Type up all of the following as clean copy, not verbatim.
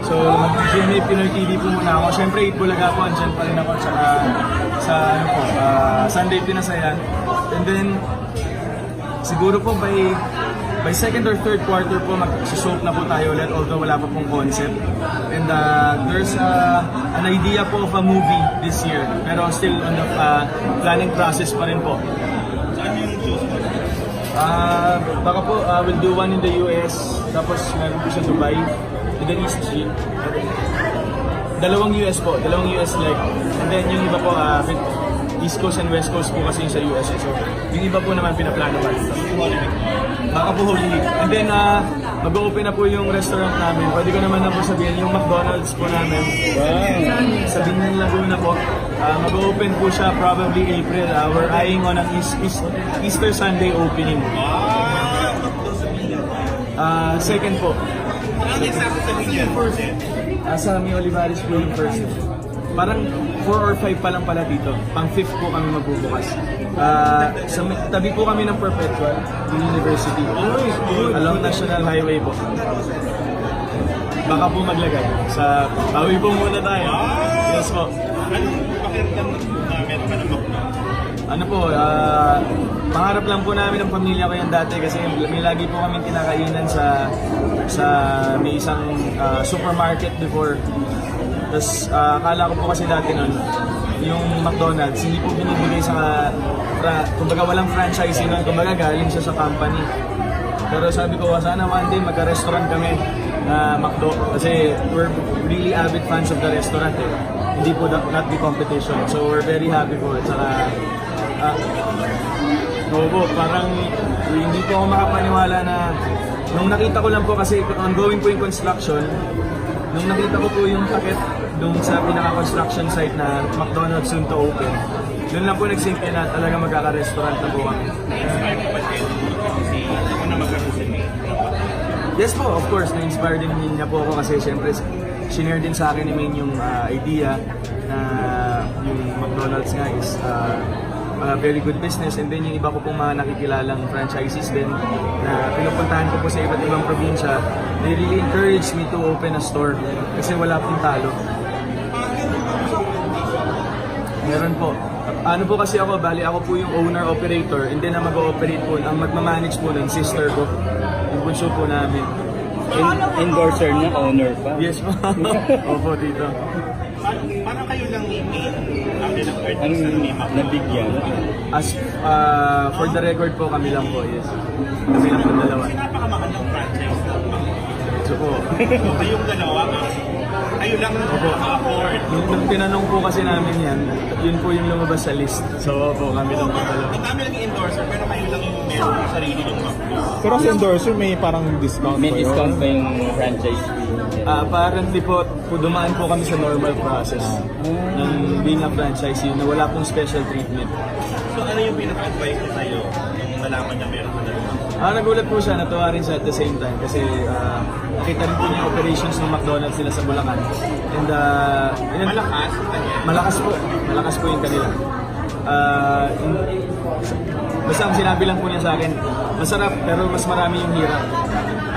So, mag-GMA Pinoy TV po muna ako. Siyempre, Itbulaga po, andyan pa rin ako sa ano po, Sunday Pinasaya. And then, siguro po by second or third quarter po, mag-soap na po tayo ulit, although wala pa pong concept. And there's an idea po of a movie this year, pero still on the planning process pa rin po. Saan yung shows mo? Baka po, we'll do one in the US, tapos meron po sa Dubai, Middle East, dalawang US leg. And then yung iba po, East Coast and West Coast po kasi yung sa US. So, yung iba po naman pinaplano pa dito. Baka po Holy Week. And then, mag-open na po yung restaurant namin. Pwede ko naman na po sabihin yung McDonald's po namin. Sa Binyan Laguna po. Mag-open po siya probably April. We're eyeing on an Easter Sunday opening. Second po. Ang exact sa Binyan? Sa Mi Olivares po yung first. Parang 4 or 5 pa lang pala dito. Pang 5th po kami magbubukas. Tabi po kami ng Perpetual University. Along National Highway po. Baka po maglagay. Sa Pawi po muna tayo. Yes po. Anong pakiramdam na meron ka ng McDo? Ano po, pangarap lang po namin ng pamilya ko yan dati kasi may lagi po kaming kinakainan sa may isang supermarket before. Tapos akala ko po kasi dati nun, yung McDonald's, hindi po binibigay sa, kumbaga walang franchisee nun, kumbaga galing siya sa company. Pero sabi ko, sana one day magka-restaurant kami na McDo, kasi we're really avid fans of the restaurant eh. Hindi po not the competition. So we're very happy po. At saka, parang hindi po ako makapaniwala na, nung nakita ko lang po kasi ongoing po yung construction, nung nakita ko po yung takip doon sa pinaka-construction site na McDonald's soon to open, doon lang po nag-sync in na talaga magkaka-restaurant na po kami. Na-inspire mo ba din? Kasi ako na magkakasimay. Yes po, of course, na-inspire din niya po ako kasi syempre sinare din sa akin ni Maine yung idea na yung McDonald's nga is a very good business, and then yung iba ko pong mga nakikilalang franchisees din na pinupuntahan ko po sa iba't ibang probinsya, they really encouraged me to open a store kasi wala pong talo. Meron po. Ano po kasi ako, bali ako po yung owner-operator, and then ang mag-ooperate po, ang magmamanage po ng sister ko, yung bunso po namin. Endorser niya, owner pa. Yes po. Opo, dito. Parang kayo lang ni Maine ang dinag-earth Anong sa ni McDo. nabigyan? As for the record po, kami lang po, yes. Kami lang po dalawa. Kasi napakamahal ng franchise ng McDo. So po. Kayong dalawa, kayo lang ang afford. Nung tinanong po kasi namin yan, yun po yung lumabas sa list. So po, kami lang po dalawa. Ang dami naging endorser, pero kayo lang yung meron ng sarili yung McDo. Pero sa endorser may parang discount May ba yun? discount ba yung franchise fee? Apparently po, dumaan po kami sa normal process ng being a franchisee na wala pong special treatment. So ano yung pinaka-advice ko sa'yo nung nalaman niya meron ka na rin? Nagulat po siya, natuwa rin siya at the same time kasi nakita rin po niya yung operations ng McDonald's nila sa Bulacan. And Malakas ang kanya. malakas po yung kanila. Basta ang sinabi lang po niya sa akin, masarap pero mas marami yung hirap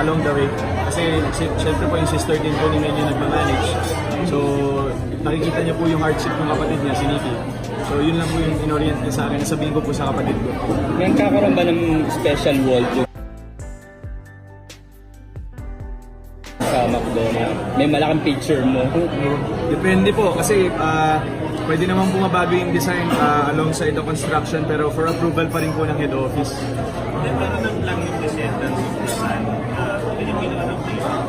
along the way. Kasi syempre po yung sister din po ni Mel yung nagmamanage. So nakikita niya po yung hardship ng kapatid niya, si Nikki. So yun lang po yung inorient niya sa akin, nasabihin ko po sa kapatid ko. Nagkakaroon ba ng special wall sa McDonald's? May malaking picture mo. Depende po kasi pwede naman bumabago yung design alongside the construction, pero for approval pa rin po ng head office. Then meron lang yung descendants of the son na Pilipino na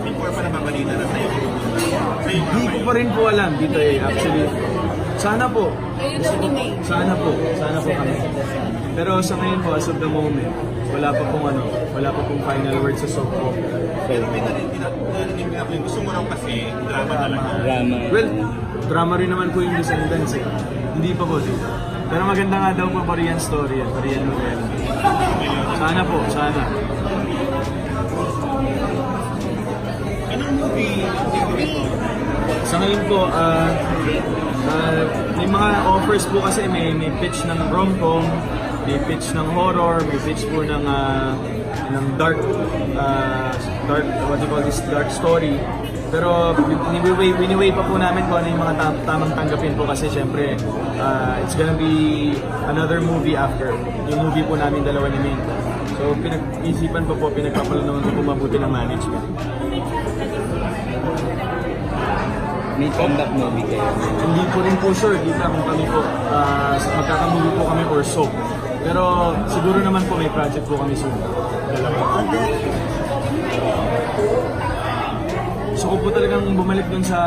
before pa nababalita na sa'yo. Sa'yo nga Hindi ko pa rin po alam dito eh, actually. Sana po. Sana po kami. Pero sa ngayon po, as of the moment, wala pa pong final word sa soap po. Pero may narinig ako yung gusto mo raw kasi drama talaga. Drama. Well, drama rin naman po yung Descendants eh. Hindi pa po dito. Pero maganda nga daw po Korean story yan, Korean novela. Sana po, sana. Anong movie? Sa ngayon po, may mga offers po kasi may pitch ng rom-com, may pitch ng horror, may pitch po ng dark, what do you call this, dark story. Pero wini-weigh pa po namin kung ano yung mga tamang tanggapin po kasi syempre it's gonna be another movie after yung movie po namin dalawa ni Min. So pinag-isipan pa po, pinagpapalunawan ko po mabuti ng management. May comeback movie kayo. Hindi ko rin po sure, kita kung kami po magkakamovie po kami or so. Pero siguro naman po may project po kami soon. So ko po talagang bumalik dun sa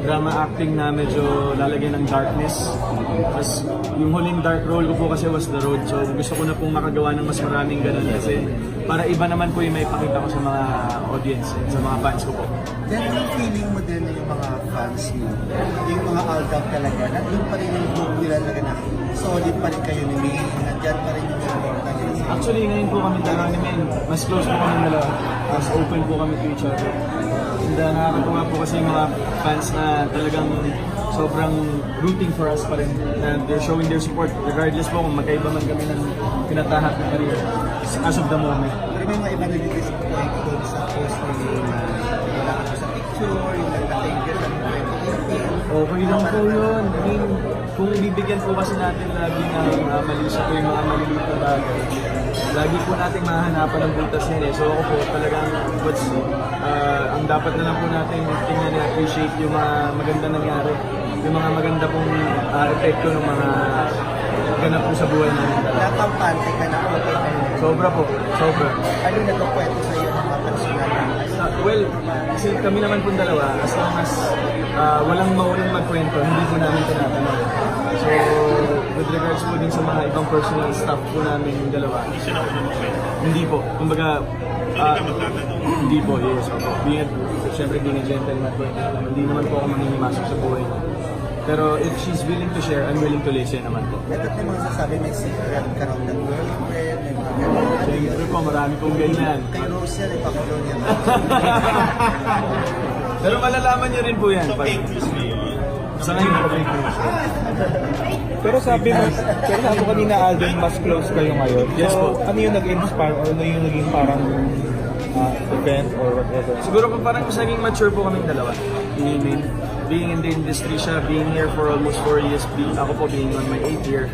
drama acting na medyo lalagyan ng darkness. Tapos yung huling dark role ko po kasi was The Road. So gusto ko na pong makagawa ng mas maraming ganun kasi para iba naman po yung may pakita ko sa mga audience, sa mga fans ko po. Then anong feeling mo din na yung mga fans mo, yung mga Aldab talaga, nandun pa rin yung group nila talaga na solid pa rin kayo ni May, nandyan pa rin yung support nila. Actually, ngayon po kami dalawa ni Men. Mas close po kami dalawa. Mas open po kami to each other. And nakakatuwa po kasi yung mga fans na talagang sobrang rooting for us pa rin. Na they're showing their support regardless po kung magkaiba man kami ng pinatahak na career as of the moment. Pero may mga iba na disappoint doon sa post nila na wala ka sa picture, yung nagdating ka sa 2018. Okay lang po yun. I mean, kung bibigyan po kasi natin lagi ng malisya po yung mga maliliit na bagay, lagi po natin mahahanapan ng butas nila. So ako po talagang ang dapat na lang po natin tingnan na appreciate yung mga maganda nangyari. Yung mga maganda pong epekto ng mga ganap po sa buhay namin. Nakampante ka na ako kay ano. Sobra po, sobra. Ano yung nagkukwento sa iyo mga personal na Well, kasi kami naman pong dalawa, as long as walang mauling magkwento, hindi po namin tinatanong. So, with regards po din sa mga ibang personal stuff po namin yung dalawa, Siya na unang moment. hindi po. Kumbaga, Hindi ka magtatanong. hindi po, yes. Siyempre, being a gentleman po, hindi naman po ako mangingimasok sa buhay ko. Pero if she's willing to share, I'm willing to listen naman po. Dapat may mga sasabi, may secret ka raw ng girlfriend, may mga gano'n. Siyempre po, marami pong ganyan. Kay Rose yan, ipakulo niya. Pero malalaman niyo rin po yan. So, fake news na yun. Sa ngayon po, fake news. Pero sabi mo kanina, Alden, mas close kayo ngayon. Yes po. Ano yung nag-inspire or ano yung naging parang event or whatever? Siguro po parang mas naging mature po kaming dalawa. Being in the industry siya, being here for almost 4 years, ako po being on my 8th year.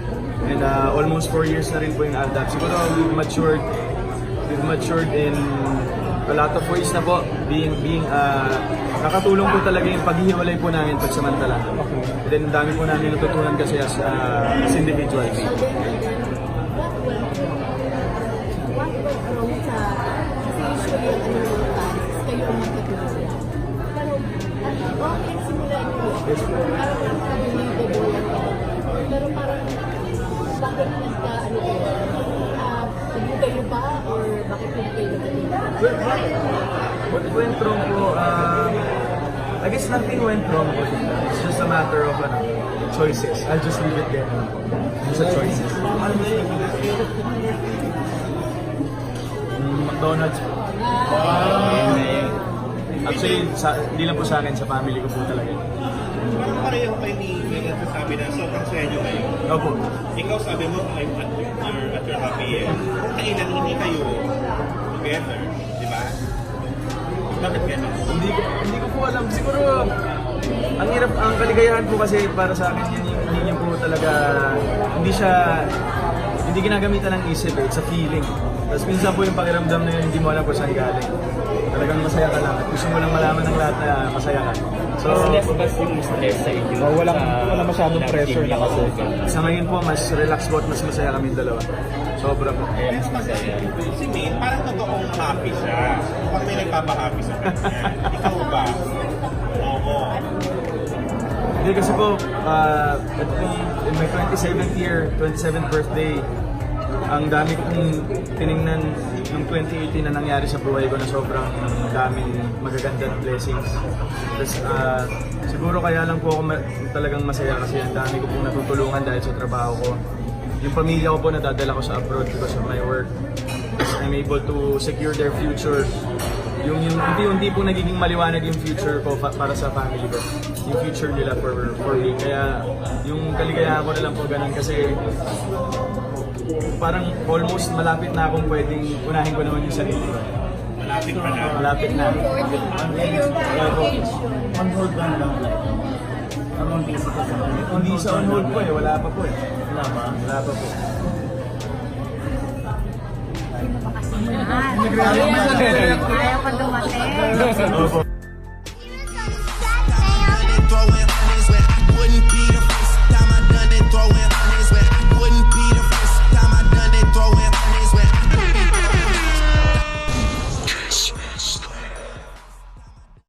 And almost 4 years na rin po yung Aldab. Siguro we've matured in a lot of ways na po. Nakatulong po talaga yung paghihiwalay po namin pagsamantala. And then ang dami po namin natutunan kasi as individuals. Pero parang bakit kayo ba or bakit hindi kayo What went wrong po, I guess nothing went wrong po. It's just a matter of choices. I'll just leave it there. It's a choices. McDonald's po. Actually, hindi lang po sa akin, sa family ko po talaga. Parang pareho kayo ni May nagsasabi na sobrang swaya nyo kayo. Opo. Ikaw sabi mo, you're at your happy end. Kung kailan hindi kayo together, di ba? Bakit gano'n? Hindi ko po alam. Siguro, ang hirap, ang kaligayahan po kasi para sa akin, hindi niya po talaga, hindi ginagamitan ng isip eh. It's a feeling. Tapos minsan po yung pakiramdam na yun, hindi mo alam kung saan galing. Talagang masaya ka lang. At gusto mo lang malaman ng lahat na masaya ka. So, Less yung stress sa inyo. Wala masyadong pressure na kasi. sa ngayon po, mas relax po at mas masaya kami dalawa. Sobra po. Mas masaya. Si May, parang totoong happy siya. Mukhang may nagpapahappy sa kanya. Ikaw ba? Oo. Hindi kasi po, in my 27th birthday, ang dami kong tiningnan ng 2018 na nangyari sa buhay ko na sobrang daming magagandang blessings. Tapos siguro kaya lang po ako talagang masaya kasi ang dami ko pong natutulungan dahil sa trabaho ko. Yung pamilya ko po nadadala ko sa abroad because of my work. Tapos I'm able to secure their future. Yung unti-unti po nagiging maliwanag yung future ko para sa family ko. Yung future nila for me. Kaya yung kaligayahan ko na lang po ganun kasi parang almost malapit na akong pwedeng unahin ko naman yung sarili ko. Malapit pa na. Malapit na. On hold ba lang like? Among busy ka sa kanila? Hindi sa on hold po eh, wala pa po eh. Wala ba? Wala pa po. Ayaw pa dumating. Opo.